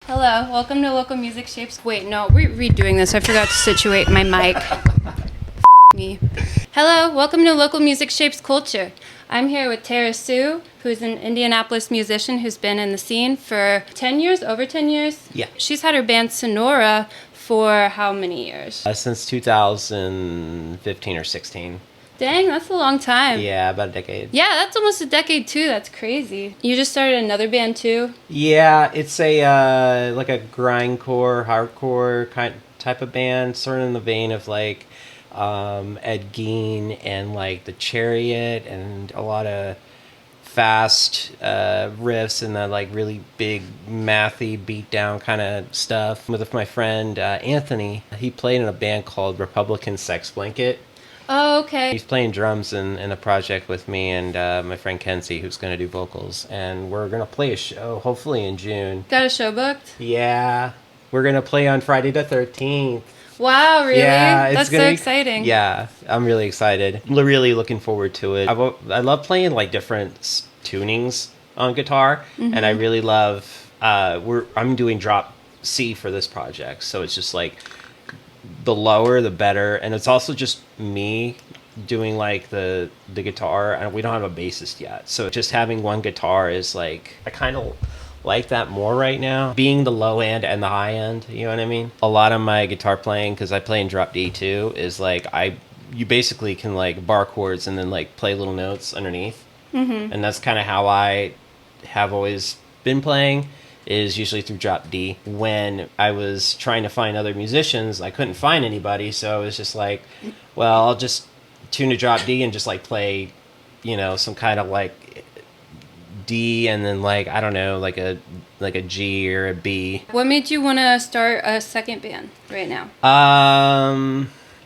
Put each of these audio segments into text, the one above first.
Hello, welcome to Local Music Shapes. Wait, no, we're redoing this. I forgot to situate my mic. Me. Hello, welcome to Local Music Shapes Culture. I'm here with Tara Sue, who's an Indianapolis musician who's been in the scene for 10 years, over 10 years. Yeah. She's had her band Sonora for how many years? Since 2015 or 16. Dang, that's a long time. Yeah, about a decade. Yeah, that's almost a decade too. That's crazy. You just started another band too? Yeah, it's a like a grindcore, hardcore type of band, sort of in the vein of like Ed Gein and like the Chariot, and a lot of fast riffs and the like really big mathy beatdown kind of stuff. With my friend Anthony, he played in a band called Republican Sex Blanket. Oh, okay. He's playing drums in a project with me and my friend Kenzie, who's going to do vocals. And we're going to play a show, hopefully in June. Got a show booked? Yeah. We're going to play on Friday the 13th. Wow, really? Yeah, That's so exciting. Yeah, I'm really excited. Really looking forward to it. I love playing like different tunings on guitar. Mm-hmm. And I really love, I'm doing drop C for this project. So it's just like, the lower the better, and it's also just me doing like the guitar, and we don't have a bassist yet, so just having one guitar is like, I kind of like that more right now, being the low end and the high end, you know what I mean? A lot of my guitar playing, because I play in drop D too, is like you basically can like bar chords and then like play little notes underneath. Mm-hmm. And that's kind of how I have always been playing, is usually through drop D. When I was trying to find other musicians, I couldn't find anybody, so I was just like, well, I'll just tune to drop D and just like play, you know, some kind of like D and then like, I don't know, like a G or a B. What made you want to start a second band right now?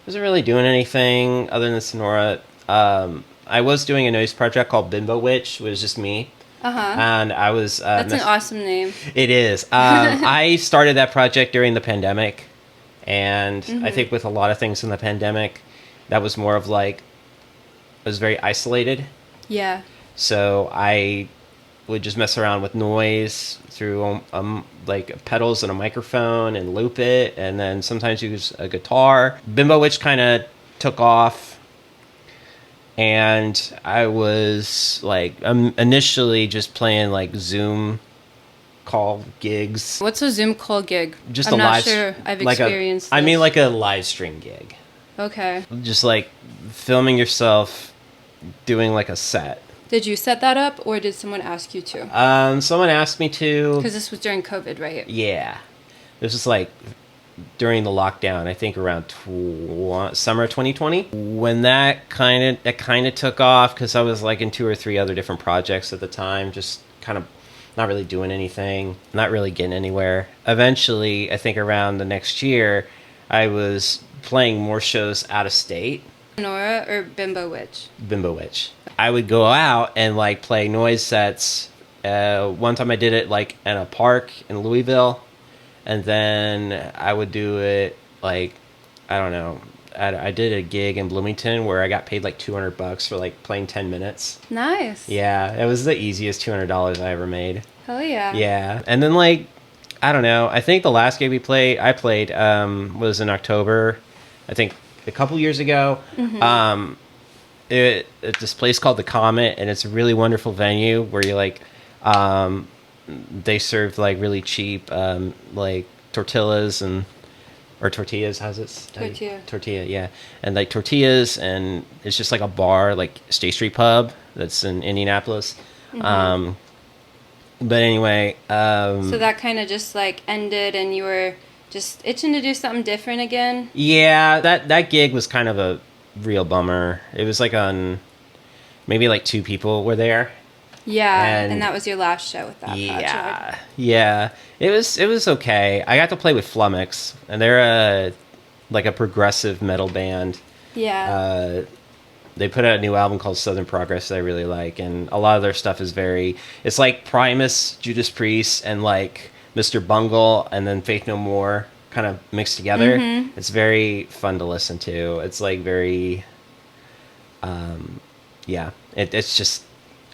Wasn't really doing anything other than Sonora. I was doing a noise project called Bimbo Witch, it was just me. Uh-huh. And I was... That's an awesome name. It is. I started that project during the pandemic. And I think with a lot of things in the pandemic, that was more of like... I was very isolated. Yeah. So I would just mess around with noise through like pedals and a microphone and loop it. And then sometimes use a guitar. Bimbo Witch kind of took off. And I was like, initially just playing like Zoom call gigs. What's a Zoom call gig? Just I'm a not live, sure I've like experienced I mean, this. like a live stream gig. Okay. Just like filming yourself doing like a set. Did you set that up, or did someone ask you to? Someone asked me to. Because this was during COVID, right? Yeah. This was like during the lockdown, I think around summer 2020, when that kind of took off, because I was like in 2 or 3 other different projects at the time, just kind of not really doing anything, not really getting anywhere. Eventually, I think around the next year, I was playing more shows out of state. Sonora or Bimbo Witch? Bimbo Witch. I would go out and like play noise sets. One time I did it like in a park in Louisville. And then I would do it like, I don't know, I did a gig in Bloomington where I got paid like $200 for like playing 10 minutes. Nice. Yeah, it was the easiest $200 I ever made. Hell yeah. Yeah, and then like, I don't know, I think the last gig I played was in October, I think a couple years ago. Mm-hmm. It's this place called The Comet, and it's a really wonderful venue where you like... they served like really cheap like tortillas or tortillas, how's it? Tortilla, yeah. And like tortillas, and it's just like a bar, like State Street Pub that's in Indianapolis. Mm-hmm. But anyway, so that kind of just like ended, and you were just itching to do something different again. Yeah, that gig was kind of a real bummer. It was like on maybe like 2 people were there. Yeah, and that was your last show with that project. Yeah. It was okay. I got to play with Flummox, and they're like a progressive metal band. Yeah. They put out a new album called Southern Progress that I really like, and a lot of their stuff is it's like Primus, Judas Priest, and like Mr. Bungle, and then Faith No More kind of mixed together. Mm-hmm. It's very fun to listen to. It's like very, it's just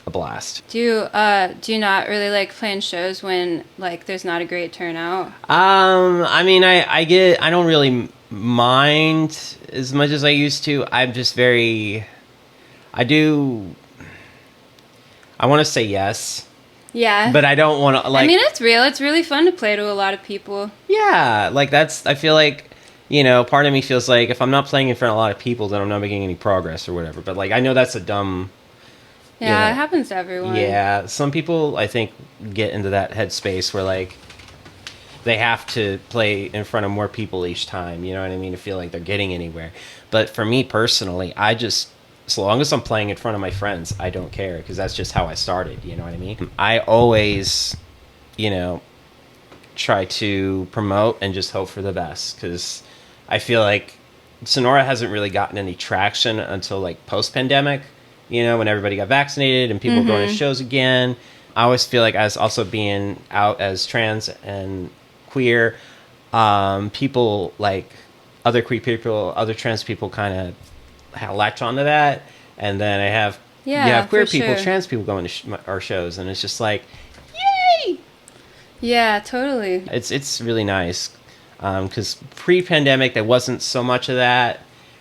a blast. Do you not really like playing shows when like there's not a great turnout? I mean, I don't really mind as much as I used to. I'm just very, I want to say yes. Yeah. But I don't want to, like... I mean, it's real. It's really fun to play to a lot of people. Yeah, like, I feel like, part of me feels like if I'm not playing in front of a lot of people, then I'm not making any progress or whatever. But, like, I know that's a dumb... Yeah, it happens to everyone. Yeah, some people, I think, get into that headspace where, like, they have to play in front of more people each time, you know what I mean, to feel like they're getting anywhere. But for me personally, I just... So long as I'm playing in front of my friends, I don't care, because that's just how I started, you know what I mean? I always, try to promote and just hope for the best, because I feel like Sonora hasn't really gotten any traction until, like, post-pandemic, when everybody got vaccinated and people were going to shows again. I always feel like, as also being out as trans and queer, people, like, other queer people, other trans people kind of latch onto that, and then you have queer people, trans people going to our shows, and it's just like, yay! Yeah, totally. It's really nice, because pre-pandemic there wasn't so much of that.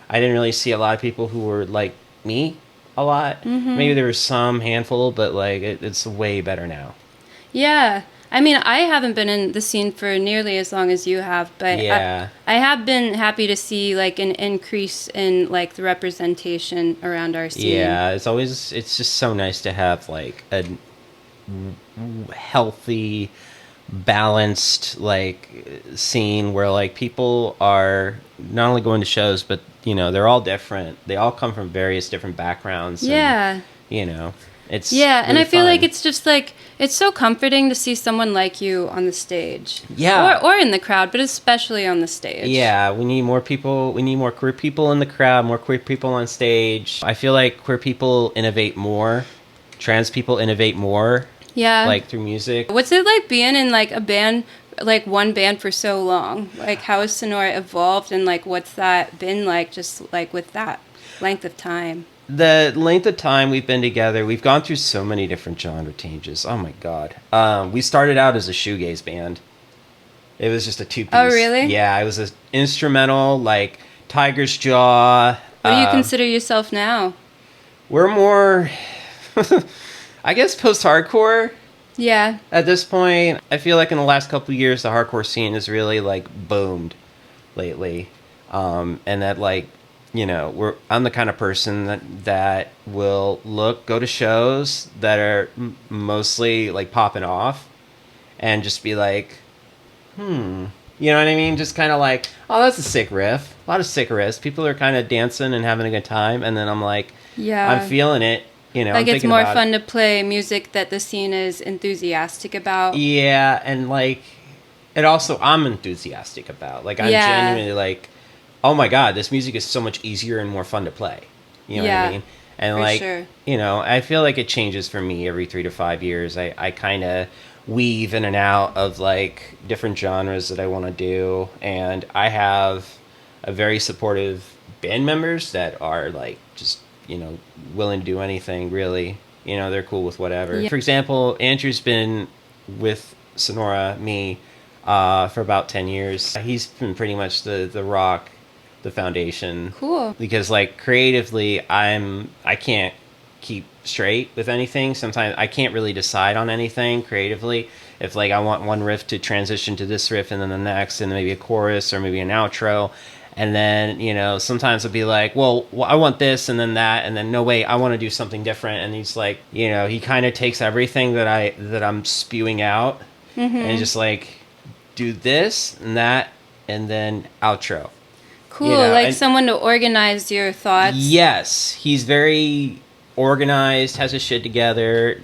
I didn't really see a lot of people who were like me a lot. Maybe there was some handful, but like it's way better now. Yeah. I mean, I haven't been in the scene for nearly as long as you have, but yeah. I have been happy to see like an increase in like the representation around our scene. Yeah, it's just so nice to have like a healthy, balanced like scene where like people are not only going to shows, but they're all different. They all come from various different backgrounds. Yeah. And, it's and really I feel fun. like it's just like it's so comforting to see someone like you on the stage. Yeah. Or in the crowd, but especially on the stage. Yeah, we need more people. We need more queer people in the crowd, more queer people on stage. I feel like queer people innovate more. Trans people innovate more. Yeah. Like through music. What's it like being in like a band, like one band for so long? Like how has Sonora evolved, and like what's that been like just like with that length of time? The length of time we've been together, we've gone through so many different genre changes. Oh my god. We started out as a shoegaze band. It was just a two-piece. Oh, really? Yeah, it was an instrumental, like Tiger's Jaw. What do you consider yourself now? We're more, I guess, post-hardcore. Yeah. At this point, I feel like in the last couple of years, the hardcore scene has really like boomed lately, and that like, I'm the kind of person that will go to shows that are mostly like popping off, and just be like, you know what I mean? Just kind of like, oh, that's a sick riff. A lot of sick riffs. People are kind of dancing and having a good time, and then I'm like, yeah, I'm feeling it. Like it's more fun to play music that the scene is enthusiastic about. Yeah, and like, it also I'm enthusiastic about. Like I'm genuinely like, oh my god, this music is so much easier and more fun to play. You know what I mean? And like, I feel like it changes for me every 3 to 5 years. I kind of weave in and out of like different genres that I want to do, and I have a very supportive band members that are like just willing to do anything really. They're cool with whatever. Yeah. For example, Andrew's been with Sonora, me, for about 10 years. He's been pretty much the rock, the foundation. Cool. Because like creatively, I can't keep straight with anything. Sometimes I can't really decide on anything creatively. If like I want one riff to transition to this riff and then the next, and maybe a chorus or maybe an outro. And then, sometimes I'll be like, well, I want this and then that, and then no, wait, I want to do something different. And he's like, he kind of takes everything that I'm spewing out, and just like, do this and that, and then outro. Cool, like someone to organize your thoughts. Yes, he's very organized, has his shit together,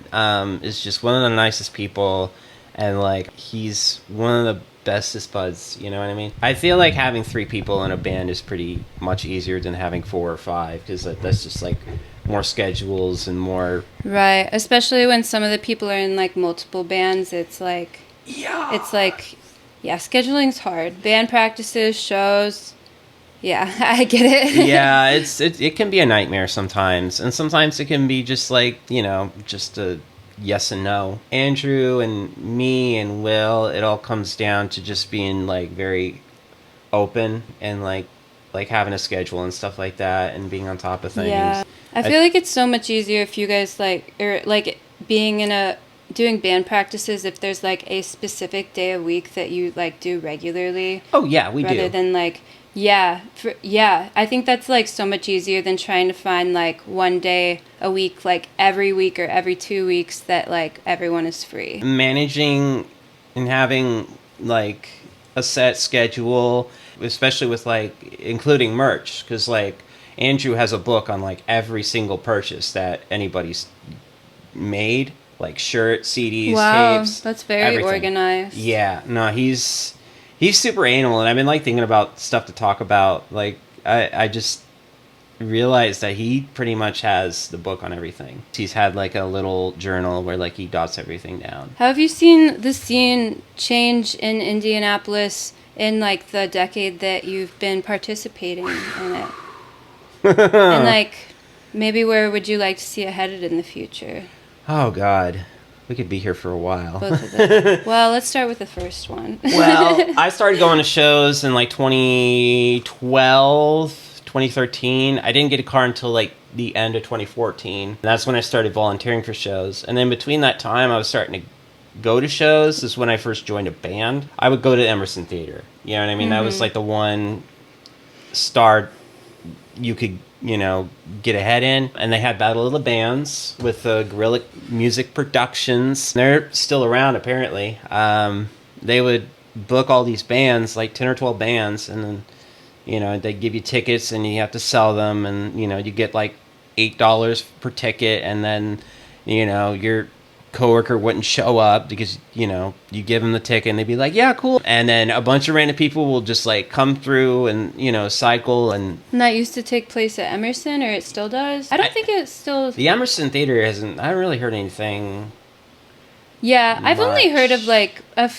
is just one of the nicest people, and like, he's one of the bestest buds, you know what I mean? I feel like having 3 people in a band is pretty much easier than having 4 or 5, because that's just like more schedules and more... Right, especially when some of the people are in like multiple bands. It's like scheduling's hard. Band practices, shows, Yeah, I get it. Yeah, it can be a nightmare sometimes, and sometimes it can be just like, just a yes and no. Andrew and me and Will, it all comes down to just being like very open and like having a schedule and stuff like that, and being on top of things. Yeah, I feel like it's so much easier if you guys doing band practices, if there's like a specific day a week that you like do regularly. Oh yeah, we do. Rather than like, I think that's like so much easier than trying to find like one day a week, like every week or every 2 weeks that like everyone is free. Managing and having like a set schedule, especially with like including merch, because like Andrew has a book on like every single purchase that anybody's made, like shirts, CDs, tapes. That's very everything. Organized. Yeah, no, he's super anal, and I've been like thinking about stuff to talk about. Like I just realized that he pretty much has the book on everything. He's had like a little journal where like he dots everything down. How have you seen the scene change in Indianapolis in like the decade that you've been participating in it? And like, maybe where would you like to see it headed in the future? Oh God, we could be here for a while. Both of them. Well, let's start with the first one. Well, I started going to shows in like 2012, 2013. I didn't get a car until like the end of 2014. That's when I started volunteering for shows. And then between that time, I was starting to go to shows. This is when I first joined a band. I would go to Emerson Theater. You know what I mean? Mm-hmm. That was like the one star you could, get ahead in. And they had Battle of the Bands with Guerrilla Music Productions. They're still around, apparently. They would book all these bands, like 10 or 12 bands, and then, they give you tickets and you have to sell them, and, you get like $8 per ticket, and then, your coworker wouldn't show up because, you give them the ticket and they'd be like, yeah, cool. And then a bunch of random people will just like come through and, cycle. And that used to take place at Emerson, or it still does? I don't think it still... The Emerson Theater hasn't... I haven't really heard anything. Yeah, I've only heard of like a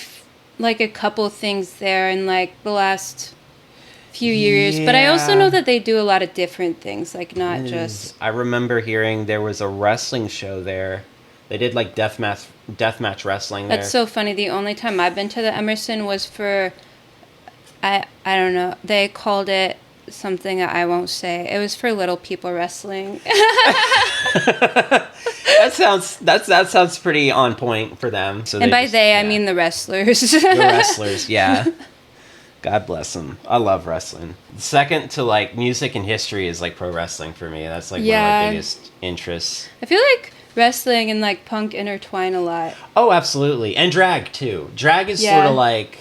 couple things there in like the last few years. But I also know that they do a lot of different things, like not just... I remember hearing there was a wrestling show there. They did like deathmatch wrestling there. That's so funny. The only time I've been to the Emerson was for, I don't know. They called it something that I won't say. It was for little people wrestling. That sounds pretty on point for them. So and by I mean the wrestlers. The wrestlers, yeah. God bless them. I love wrestling. Second to like music and history is like pro wrestling for me. That's like one of my biggest interests. I feel like wrestling and like punk intertwine a lot. Oh, absolutely. And drag too. Drag is sort of like,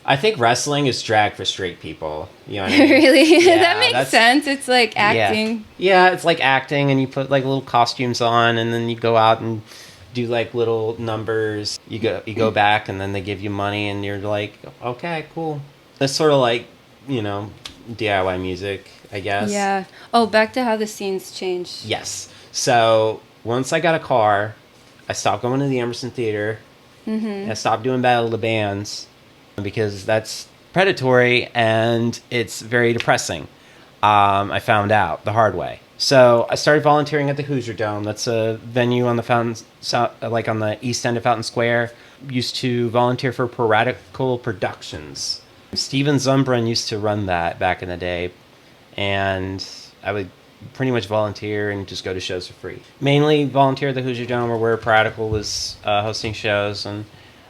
I think wrestling is drag for straight people. You know what I mean? Really? Yeah, that makes sense. It's like acting. Yeah, it's like acting, and you put like little costumes on, and then you go out and do like little numbers. You go back, and then they give you money, and you're like, okay, cool. That's sort of like, DIY music, I guess. Yeah. Oh, back to how the scenes changed. Yes. So once I got a car, I stopped going to the Emerson Theater. Mm-hmm. I stopped doing Battle of the Bands because that's predatory and it's very depressing. I found out the hard way. So I started volunteering at the Hoosier Dome. That's a venue on the Fountain, like on the east end of Fountain Square. Used to volunteer for Piratical Productions. Steven Zumbrun used to run that back in the day, and I would pretty much volunteer and just go to shows for free. Mainly volunteer at the Hoosier Dome, or where Piratical was hosting shows, and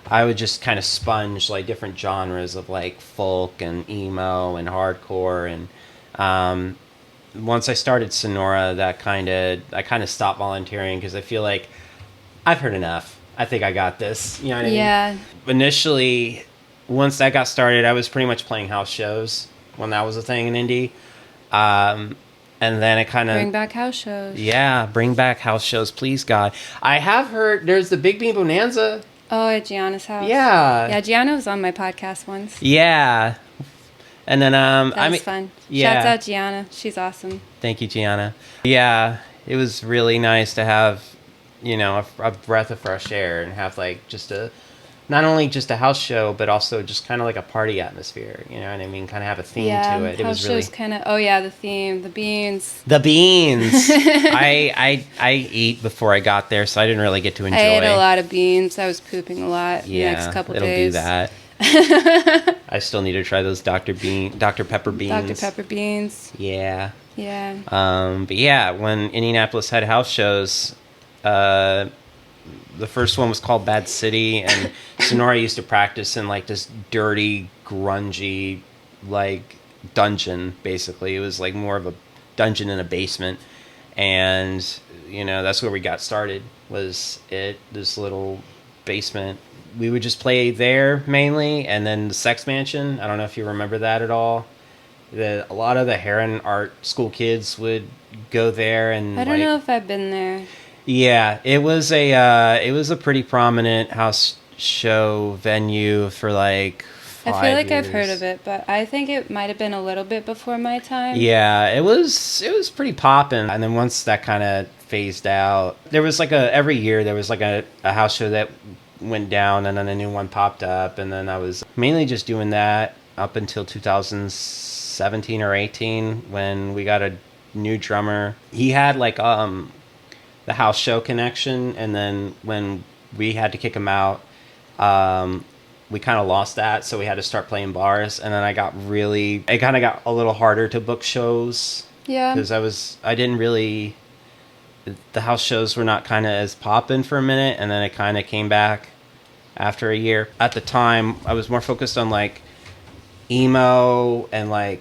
I would just kind of sponge like different genres of like folk and emo and hardcore. And once I started Sonora, I kind of stopped volunteering because I feel like I've heard enough. I think I got this. You know what I mean? Yeah. Initially, once that got started, I was pretty much playing house shows when that was a thing in Indy. And then it kind of... Bring back house shows. Yeah, bring back house shows, please, God. I have heard there's the Big Bean Bonanza. Oh, at Gianna's house. Yeah. Yeah, Gianna was on my podcast once. Yeah. And then... that was fun. Yeah. Shouts out Gianna. She's awesome. Thank you, Gianna. Yeah, it was really nice to have, a breath of fresh air and have, like, just a not only just a house show, but also just kind of like a party atmosphere. You know what I mean? Kind of have a theme to it. It house was really shows kind of. Oh yeah, the theme, the beans. the beans. I eat before I got there, so I didn't really get to enjoy. I ate a lot of beans. I was pooping a lot. Yeah, the next couple it'll days. do that. I still need to try those Dr. Pepper beans. Dr. Pepper beans. Yeah. Yeah. But yeah, when Indianapolis had house shows, the first one was called Bad City, and Sonora used to practice in like this dirty, grungy, like dungeon. Basically, it was like more of a dungeon in a basement, and you know that's where we got started. Was it this little basement? We would just play there mainly, and then the Sex Mansion. I don't know if you remember that at all. A lot of the Heron Art School kids would go there, and I don't know if I've been there. Yeah, it was a pretty prominent house show venue for like 5 I feel like years. I've heard of it, but I think it might have been a little bit before my time. Yeah, it was pretty poppin'. And then once that kind of phased out, there was like every year there was like a house show that went down, and then a new one popped up, and then I was mainly just doing that up until 2017 or 18 when we got a new drummer. He had like the house show connection, and then when we had to kick him out, we kind of lost that, so we had to start playing bars, and then it kind of got a little harder to book shows. Yeah. Because the house shows were not kind of as poppin' for a minute, and then it kind of came back after a year. At the time, I was more focused on like emo and like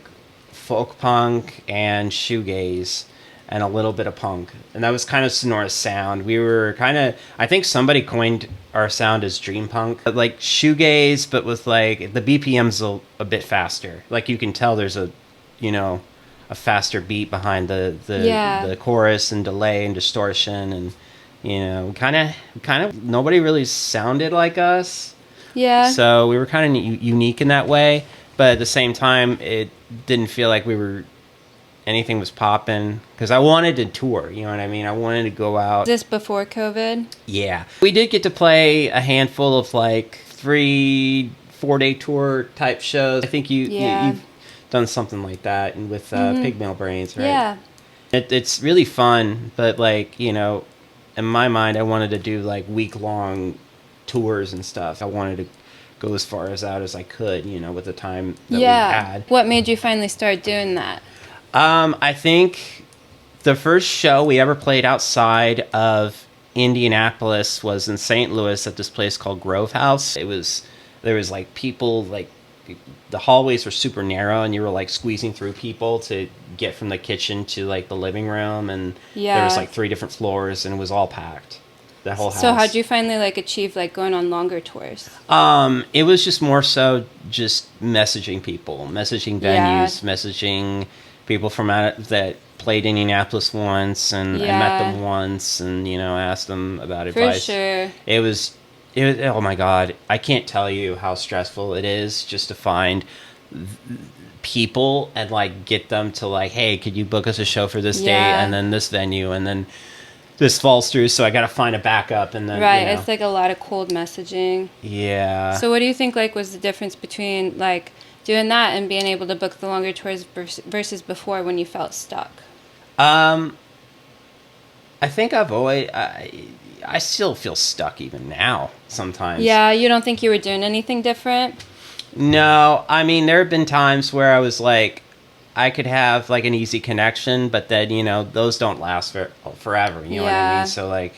folk punk and shoegaze and a little bit of punk. And that was kind of Sonora's sound. We were I think somebody coined our sound as dream punk. Like shoegaze, but with like the BPM's a bit faster. Like you can tell there's a faster beat behind the chorus and delay and distortion, and kind of nobody really sounded like us. Yeah. So we were kind of unique in that way, but at the same time, it didn't feel like anything was popping, because I wanted to tour, you know what I mean? I wanted to go out. This before COVID? Yeah. We did get to play a handful of like 3-4 day tour type shows. I think you've done something like that with Pigmail Brains, right? Yeah. It's really fun, but like, in my mind, I wanted to do like week-long tours and stuff. I wanted to go as far out as I could, with the time that we had. What made you finally start doing that? I think the first show we ever played outside of Indianapolis was in St. Louis at this place called Grove House. There was like people, like the hallways were super narrow, and you were like squeezing through people to get from the kitchen to like the living room, and there was like 3 different floors, and it was all packed. The whole house. So how'd you finally like achieve like going on longer tours? It was just more so just messaging people, messaging venues, messaging people from out that played Indianapolis once, and I met them once, and asked them about advice. For sure. It was oh my god, I can't tell you how stressful it is just to find people and like get them to like, hey, could you book us a show for this date, and then this venue, and then this falls through, so I got to find a backup, and then it's like a lot of cold messaging. Yeah. So what do you think like was the difference between like doing that and being able to book the longer tours versus before when you felt stuck? I think I still feel stuck even now sometimes. Yeah, you don't think you were doing anything different? No, I mean, there have been times where I was like, I could have like an easy connection, but then, those don't last forever, you know what I mean? So like,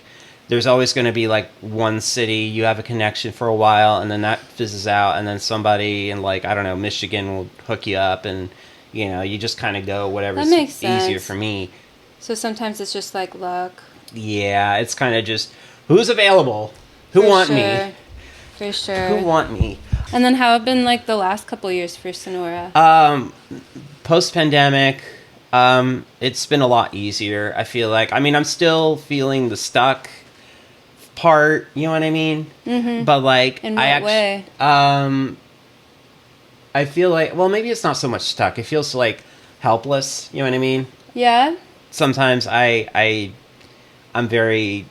there's always going to be like one city, you have a connection for a while, and then that fizzes out, and then somebody in like, I don't know, Michigan will hook you up, and, you just kind of go whatever's easier for me. So sometimes it's just like luck. Yeah, it's kind of just, who's available? Who want me? For sure. Who want me? And then how have been like the last couple years for Sonora? Post-pandemic, it's been a lot easier, I feel like. I mean, I'm still feeling the stuck part, you know what I mean? Mm-hmm. But like, in what way? I feel like, well, maybe it's not so much stuck. It feels like helpless, you know what I mean? Yeah. Sometimes I'm very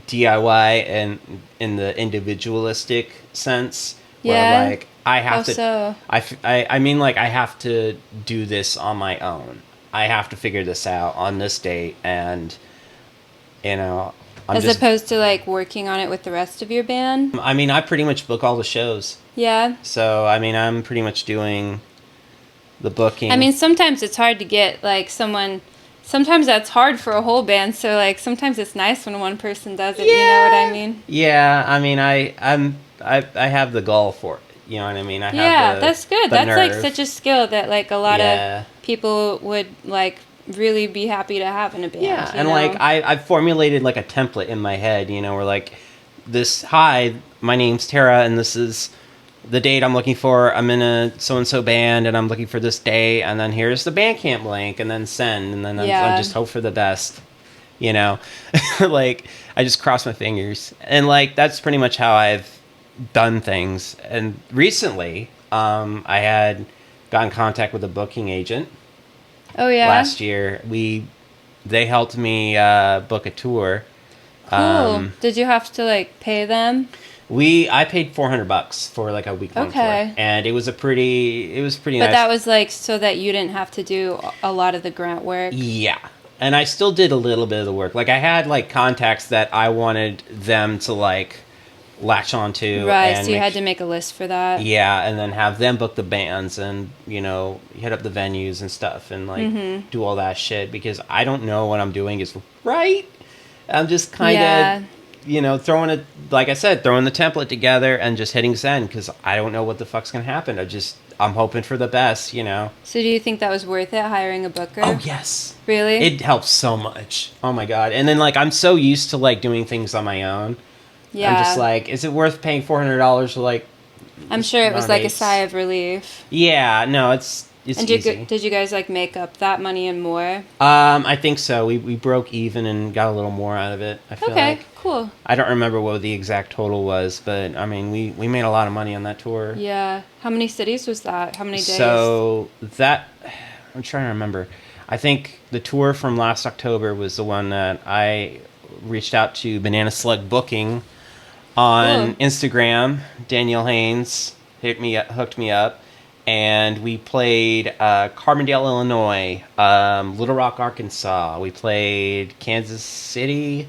DIY and in the individualistic sense, where Yeah. like I have How to. so? I mean, like, I have to do this on my own. I have to figure this out on this date, and you know, I'm As just. opposed to like working on it with the rest of your band? I mean, I pretty much book all the shows, Yeah. so I mean, I'm pretty much doing the booking. I mean, sometimes it's hard to get like someone. Sometimes that's hard for a whole band. So like sometimes it's nice when one person does it. You know what I mean? Yeah, I mean, I have the gall for it. You know what I mean? I Yeah, have the, that's good. the That's like nerve. such a skill that like a lot Yeah. of people would like really be happy to have in a band. Yeah, you and know? like I've formulated like a template in my head, you know, where like this, hi, my name's Tara, and this is the date I'm looking for. I'm in a so and so band, and I'm looking for this day, and then here's the Bandcamp link, and then send, and then I just hope for the best, you know, like I just cross my fingers, and like that's pretty much how I've done things. And recently, I had got in contact with a booking agent. Oh yeah. Last year, they helped me book a tour. Cool. Did you have to like pay them? I paid $400 for like a week-long tour, and it was pretty nice. But that was like so that you didn't have to do a lot of the grunt work. Yeah, and I still did a little bit of the work. Like I had like contacts that I wanted them to like latch onto. Right. And So you had to make a list for that. Yeah, and then have them book the bands and, you know, hit up the venues and stuff and like do all that shit, because I don't know what I'm doing is right. I'm just kind of, you know, throwing the template together and just hitting send, because I don't know what the fuck's gonna happen. I'm hoping for the best, you know. So do you think that was worth it, hiring a booker? Oh yes, really? It helps so much. Oh my god. And then like I'm so used to like doing things on my own. Yeah. I'm just like, is it worth paying $400 for like? I'm sure it was like a sigh of relief. Yeah, no, it's and easy. Did you guys like make up that money and more? I think so. We broke even and got a little more out of it. I feel like. Cool. I don't remember what the exact total was, but I mean, we made a lot of money on that tour. Yeah. How many cities was that? How many days? So I'm trying to remember. I think the tour from last October was the one that I reached out to Banana Slug Booking on Instagram. Danielle Haynes hooked me up, and we played Carbondale, Illinois, Little Rock, Arkansas. We played Kansas City.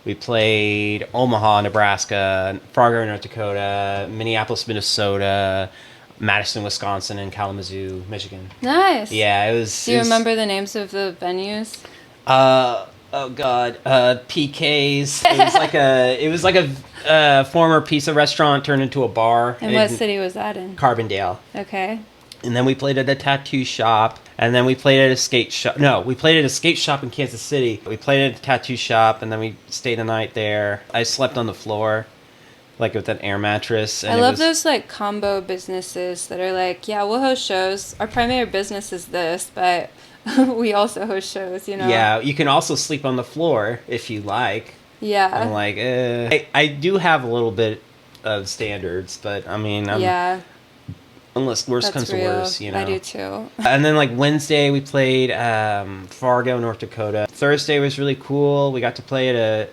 We played Omaha, Nebraska, Fargo, North Dakota, Minneapolis, Minnesota, Madison, Wisconsin, and Kalamazoo, Michigan. Nice. Yeah, it was. Do you remember the names of the venues? Oh God, PK's. It was like a former pizza restaurant turned into a bar. And what city was that in? Carbondale. Okay. And then we played at a tattoo shop, and then we played at a skate shop. No, we played at a skate shop in Kansas City. We played at a tattoo shop, and then we stayed a night there. I slept on the floor, like with an air mattress. And I love those like combo businesses that are like, yeah, we'll host shows. Our primary business is this, but we also host shows, you know? Yeah, you can also sleep on the floor if you like. Yeah. I'm like, I do have a little bit of standards, but I mean, yeah. Unless worse comes to worse, you know. I do too. And then like Wednesday we played Fargo, North Dakota. Thursday was really cool. We got to play at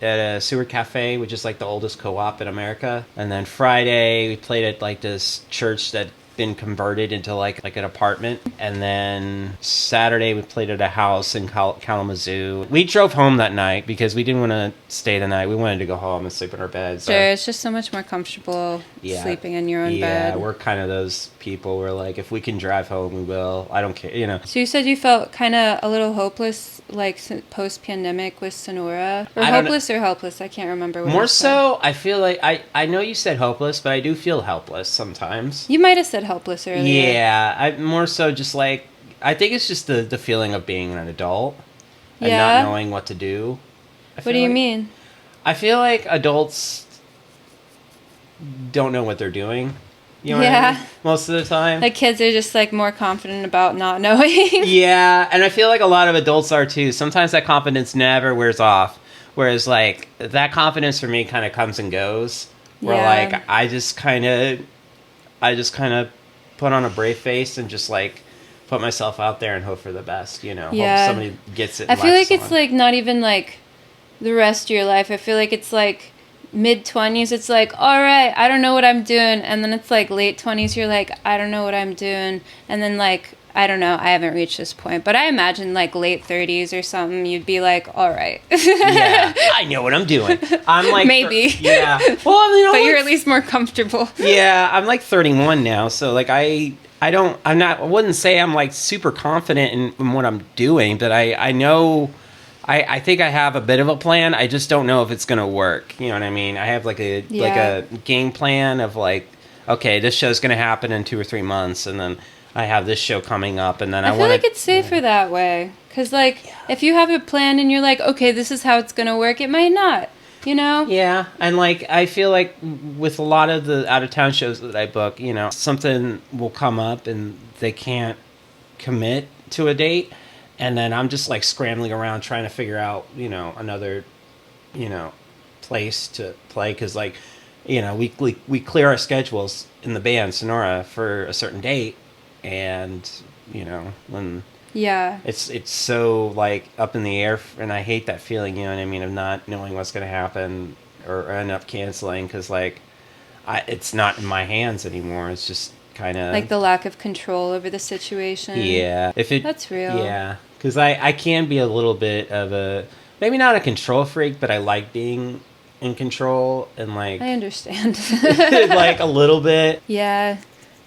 a Seward Cafe, which is like the oldest co-op in America. And then Friday we played at like this church that been converted into like an apartment. And then Saturday we played at a house in Kalamazoo. We drove home that night because we didn't want to stay the night. We wanted to go home and sleep in our beds. Sure, it's just so much more comfortable sleeping in your own bed. Yeah, we're kind of those people where like if we can drive home, we will. I don't care, you know. So you said you felt kind of a little hopeless, like post-pandemic with Sonora, or hopeless or helpless? I can't remember. What more so, I feel like I know you said hopeless, but I do feel helpless sometimes. You might have said helpless earlier. Yeah, I more so just like I think it's just the feeling of being an adult and not knowing what to do. What do you mean? I feel like adults don't know what they're doing. You know what I mean? Most of the time. Like kids are just like more confident about not knowing. Yeah, and I feel like a lot of adults are too. Sometimes that confidence never wears off. Whereas like that confidence for me kind of comes and goes. Where like I just kind of put on a brave face and just like put myself out there and hope for the best, you know. Hope somebody gets it. I feel like it's like not even like the rest of your life. I feel like it's like mid-20s, it's like, all right, I don't know what I'm doing. And then it's like late 20s, you're like, I don't know what I'm doing. And then like, I don't know, I haven't reached this point. But I imagine like late 30s or something, you'd be like, all right. Yeah, I know what I'm doing. I'm like... Maybe. Yeah. Well, I mean, but I'm you're like, at least more comfortable. yeah, I'm like 31 now. So like I wouldn't say I'm like super confident in what I'm doing, but I know... I think I have a bit of a plan. I just don't know if it's going to work. You know what I mean? I have like a game plan of like, okay, this show's going to happen in 2 or 3 months, and then I have this show coming up, and then I feel like it's safer that way. Because like, if you have a plan and you're like, okay, this is how it's going to work, it might not. You know? Yeah, and like I feel like with a lot of the out of town shows that I book, you know, something will come up and they can't commit to a date. And then I'm just like scrambling around trying to figure out, you know, another, you know, place to play. Because like, you know, we clear our schedules in the band Sonora for a certain date. And, you know, when it's so like up in the air. And I hate that feeling, you know what I mean, of not knowing what's going to happen or end up canceling. Because like, it's not in my hands anymore. It's just kind of like the lack of control over the situation. Yeah. That's real. Yeah. Because I can be a little bit of a, maybe not a control freak, but I like being in control and like... I understand. like a little bit. Yeah.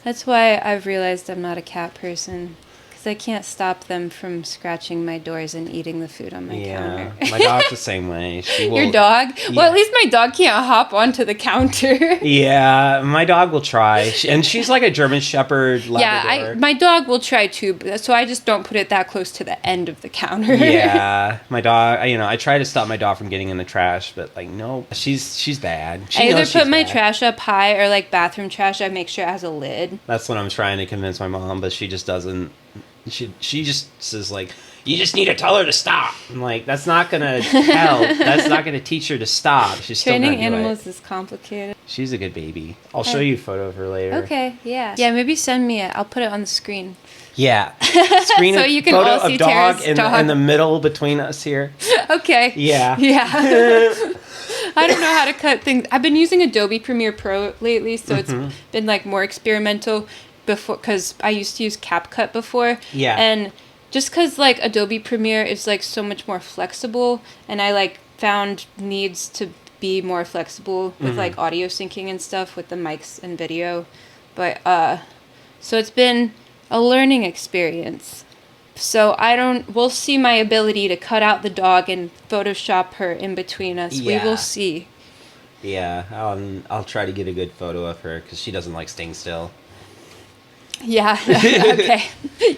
That's why I've realized I'm not a cat person. Because I can't stop them from scratching my doors and eating the food on my counter. My dog's the same way. Your dog? Yeah. Well, at least my dog can't hop onto the counter. Yeah, my dog will try. And she's like a German Shepherd Labrador. Yeah, my dog will try too, so I just don't put it that close to the end of the counter. Yeah, my dog, you know, I try to stop my dog from getting in the trash, but like, no, she's bad. I either put my trash up high or like bathroom trash, I make sure it has a lid. That's what I'm trying to convince my mom, but she just doesn't. She just says like, you just need to tell her to stop. I'm like, that's not gonna help. That's not gonna teach her to stop. She's training still animals is complicated. She's a good baby. I'll show you a photo of her later. Okay, yeah. Yeah, maybe send me it. I'll put it on the screen. Yeah. Screen so a you can photo all see of dog Tara's dog in the middle between us here. Okay. Yeah. Yeah. I don't know how to cut things. I've been using Adobe Premiere Pro lately, so it's been like more experimental before, because I used to use CapCut before. Yeah. And just because like Adobe Premiere is like so much more flexible, and I like found needs to be more flexible with like audio syncing and stuff with the mics and video. But so it's been a learning experience. So we'll see my ability to cut out the dog and Photoshop her in between us. Yeah. We will see. Yeah, I'll try to get a good photo of her because she doesn't like staying still. Yeah. Okay.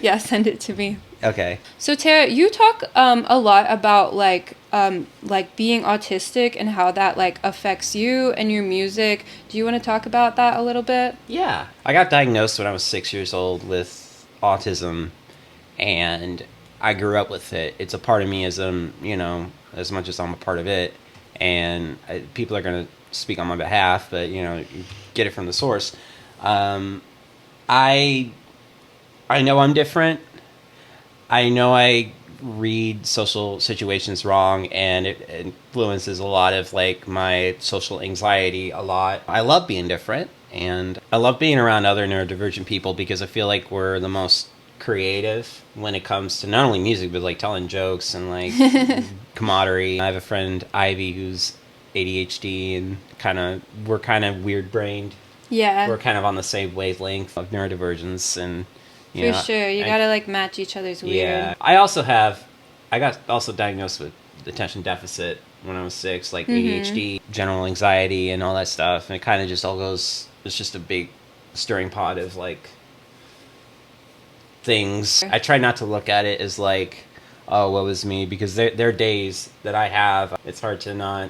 Yeah, send it to me. Okay. So Tara, you talk a lot about like being autistic and how that like affects you and your music. Do you want to talk about that a little bit? Yeah. I got diagnosed when I was 6 years old with autism, and I grew up with it. It's a part of me as you know, as much as I'm a part of it. And people are going to speak on my behalf, but you know, you get it from the source. I know I'm different. I know I read social situations wrong, and it influences a lot of like my social anxiety a lot. I love being different, and I love being around other neurodivergent people because I feel like we're the most creative when it comes to not only music but like telling jokes and like camaraderie. I have a friend Ivy who's ADHD, and we're kind of weird brained. Yeah, we're kind of on the same wavelength of neurodivergence, and for sure you gotta like match each other's weird. Yeah, I got also diagnosed with attention deficit when I was 6, like ADHD, general anxiety, and all that stuff, and it kind of just all goes. It's just a big stirring pot of like things. I try not to look at it as like, oh, woe is me, because there are days that I have. It's hard to not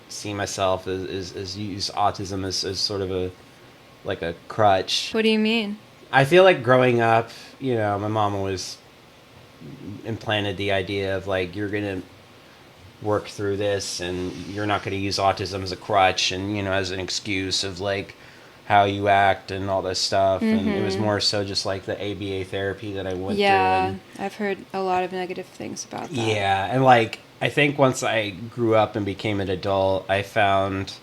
see myself as use autism as sort of a crutch. What do you mean? I feel like growing up, you know, my mom always implanted the idea of like, you're gonna work through this and you're not gonna use autism as a crutch and, you know, as an excuse of like, how you act and all this stuff. And it was more so just like the ABA therapy that I went through. And, I've heard a lot of negative things about that. yeah, and like I think once I grew up and became an adult, I found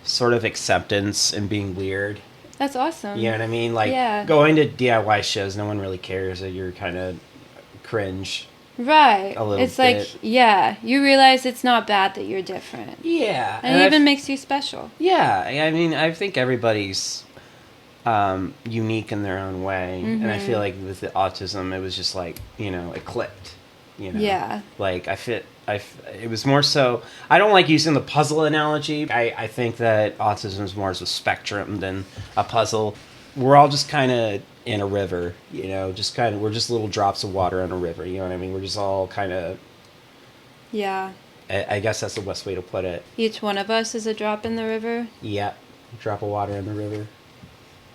sort of acceptance in being weird. That's awesome. You know what I mean? Like going to DIY shows, no one really cares that you're kind of cringe. Right. A little it's bit. like, yeah, you realize it's not bad that you're different. Yeah. And it even makes you special. Yeah. I mean, I think everybody's unique in their own way. And I feel like with the autism, it was just like, you know, it clicked. You know? Yeah. Like, it was more so, I don't like using the puzzle analogy. I think that autism is more as a spectrum than a puzzle. We're all just kind of in a river, you know, just kind of, we're just little drops of water in a river, you know what I mean? We're just all kind of... Yeah. I guess that's the best way to put it. Each one of us is a drop in the river? Yeah. Drop of water in the river.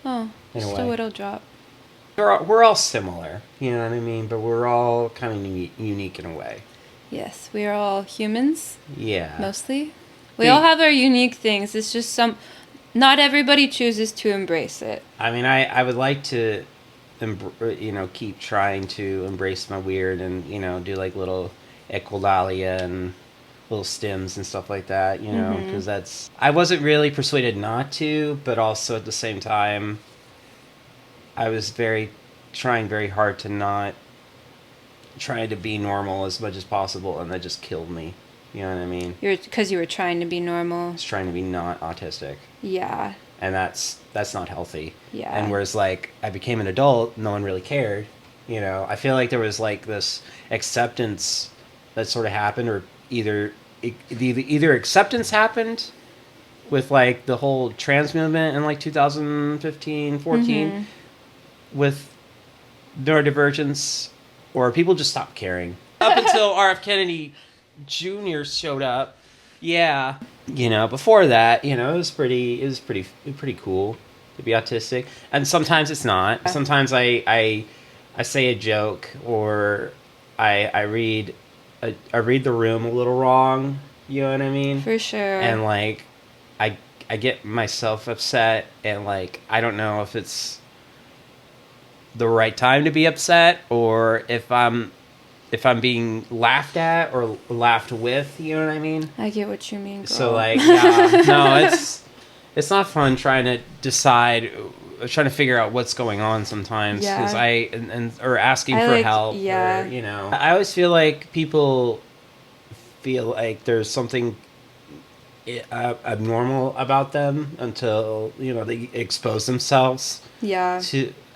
Oh, just a little drop. We're all similar, you know what I mean? But we're all kind of unique in a way. Yes, we are all humans. Yeah. Mostly. We all have our unique things. It's just not everybody chooses to embrace it. I mean, I would like to, you know, keep trying to embrace my weird and, you know, do like little echolalia and little stems and stuff like that, you know, because I wasn't really persuaded not to, but also at the same time, I was trying very hard to not try to be normal as much as possible, and that just killed me. You know what I mean? Because you were trying to be normal. I was trying to be not autistic. Yeah. And that's not healthy. Yeah. And whereas like I became an adult, no one really cared. You know, I feel like there was like this acceptance that sort of happened, or either acceptance happened with like the whole trans movement in like 2015, 14 with neurodivergence, or people just stopped caring. Up until R.F. Kennedy Jr. showed up. Yeah. You know, before that, you know, it was pretty cool to be autistic. And sometimes it's not. Sometimes I say a joke, or I read the room a little wrong, you know what I mean? For sure. And like I get myself upset, and like I don't know if it's the right time to be upset, or if I'm being laughed at or laughed with, you know what I mean? I get what you mean, girl. So like, yeah, no, it's not fun trying to figure out what's going on sometimes, because or asking for help, or, you know. I always feel like people feel like there's something abnormal about them until, you know, they expose themselves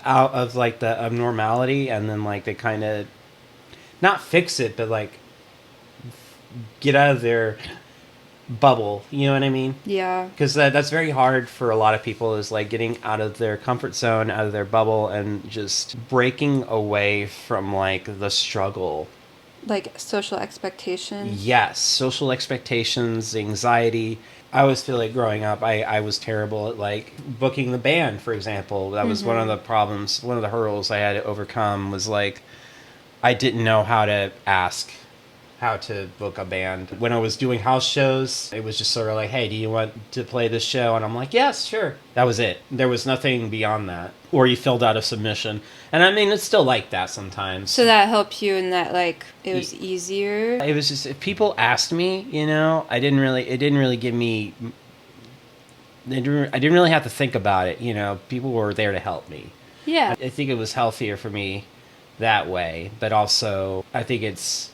out of like the abnormality, and then like they kind of not fix it, but like get out of their bubble, you know what I mean? Yeah. Because that's very hard for a lot of people, is like getting out of their comfort zone, out of their bubble, and just breaking away from like the struggle. Like social expectations? Yes, social expectations, anxiety. I always feel like growing up, I was terrible at like booking the band, for example. That was one of the problems, one of the hurdles I had to overcome, was like I didn't know how to ask how to book a band. When I was doing house shows, it was just sort of like, hey, do you want to play this show? And I'm like, yes, sure. That was it. There was nothing beyond that. Or you filled out a submission. And I mean, it's still like that sometimes. So that helped you in that, like, it was easier? It was just, if people asked me, you know, it didn't really give me, I didn't really have to think about it, you know. People were there to help me. Yeah. I think it was healthier for me that way. But also, I think it's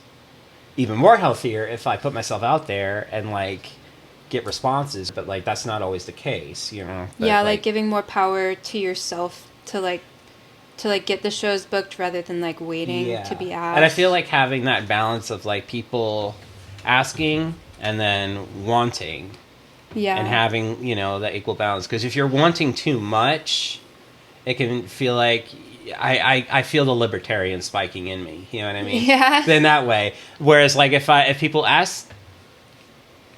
even more healthier if I put myself out there and like get responses, but like that's not always the case, you know. But, yeah, like giving more power to yourself to get the shows booked rather than like waiting to be asked. And I feel like having that balance of like people asking and then wanting, and having, you know, that equal balance, because if you're wanting too much, it can feel like I feel the libertarian spiking in me, you know what I mean? Yeah. Then that way. Whereas like if people ask,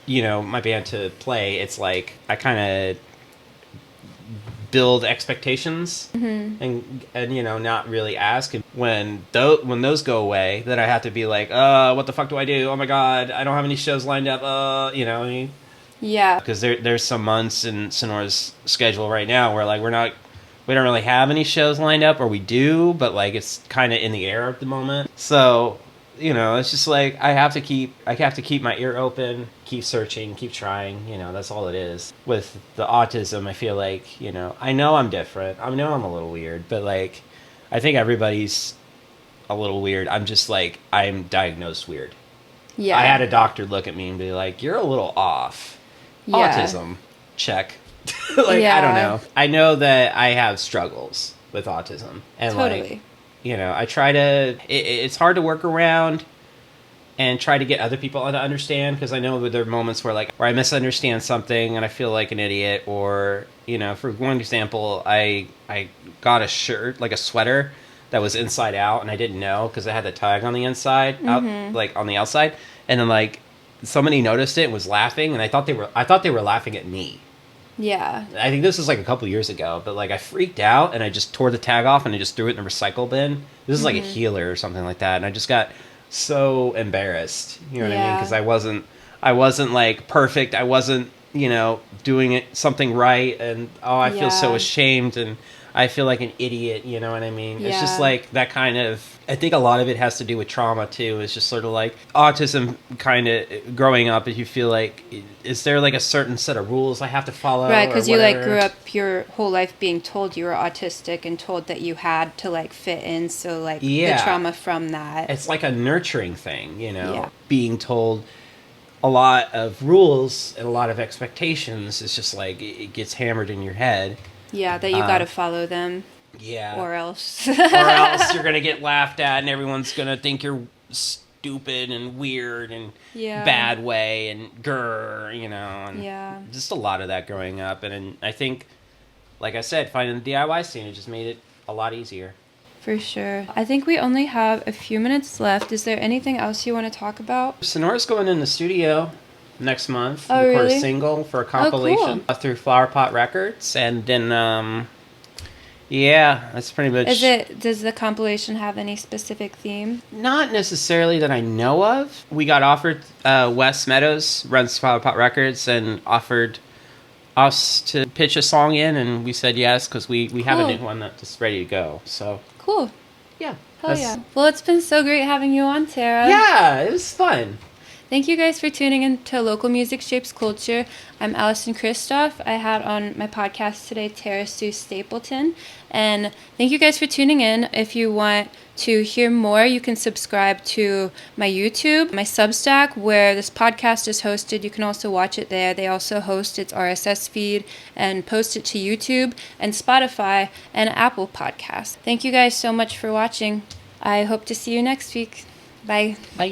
you know, my band to play, it's like I kind of build expectations and you know, not really ask. And when those go away, then I have to be like, what the fuck do I do? Oh my god, I don't have any shows lined up. You know what I mean? Yeah. Because there's some months in Sonora's schedule right now where like we don't really have any shows lined up, or we do, but like it's kind of in the air at the moment. So, you know, it's just like I have to keep my ear open, keep searching, keep trying. You know, that's all it is. With the autism, I feel like, you know I'm different. I know I'm a little weird, but like I think everybody's a little weird. I'm just like I'm diagnosed weird. Yeah. I had a doctor look at me and be like, "You're a little off." Yeah. Autism, check. Like, Yeah. I don't know. I know that I have struggles with autism. And Totally. like, you know, I try to, it's hard to work around and try to get other people to understand, because I know that there are moments where I misunderstand something and I feel like an idiot. Or, you know, for one example, I got a shirt, like a sweater that was inside out, and I didn't know because it had the tag on the inside, out, like on the outside. And then like somebody noticed it and was laughing, and I thought they were laughing at me. Yeah. I think this was like a couple years ago, but like I freaked out and I just tore the tag off and I just threw it in the recycle bin. This is like a healer or something like that, and I just got so embarrassed. You know what I mean? Because I wasn't like perfect. I wasn't, you know, doing something right, and I feel so ashamed and I feel like an idiot. You know what I mean? It's just like that kind of. I think a lot of it has to do with trauma too. It's just sort of like autism, kind of growing up. If you feel like, is there like a certain set of rules I have to follow? Right, because you like grew up your whole life being told you were autistic and told that you had to like fit in. So like the trauma from that. It's like a nurturing thing, you know, Yeah. being told a lot of rules and a lot of expectations. It's just like it gets hammered in your head. Yeah, that you got to follow them. Yeah. Or else. Or else you're going to get laughed at and everyone's going to think you're stupid and weird and bad way and grr, you know. And just a lot of that growing up. And I think, like I said, finding the DIY scene, it just made it a lot easier. For sure. I think we only have a few minutes left. Is there anything else you want to talk about? Sonora's going in the studio next month. Oh, record really? a single for a compilation through Flower Pot Records. And then... yeah, that's pretty much... Does the compilation have any specific theme? Not necessarily that I know of. We got offered, Wes Meadows runs Flower Pot Records, and offered us to pitch a song in, and we said yes, because we have a new one that's ready to go, so... Cool. Yeah. Hell yeah. Well, it's been so great having you on, Tara. Yeah, it was fun. Thank you guys for tuning in to Local Music Shapes Culture. I'm Alison Christoff. I had on my podcast today Tara Sue Stapleton. And thank you guys for tuning in. If you want to hear more, you can subscribe to my YouTube, my Substack, where this podcast is hosted. You can also watch it there. They also host its RSS feed and post it to YouTube and Spotify and Apple Podcasts. Thank you guys so much for watching. I hope to see you next week. Bye. Bye.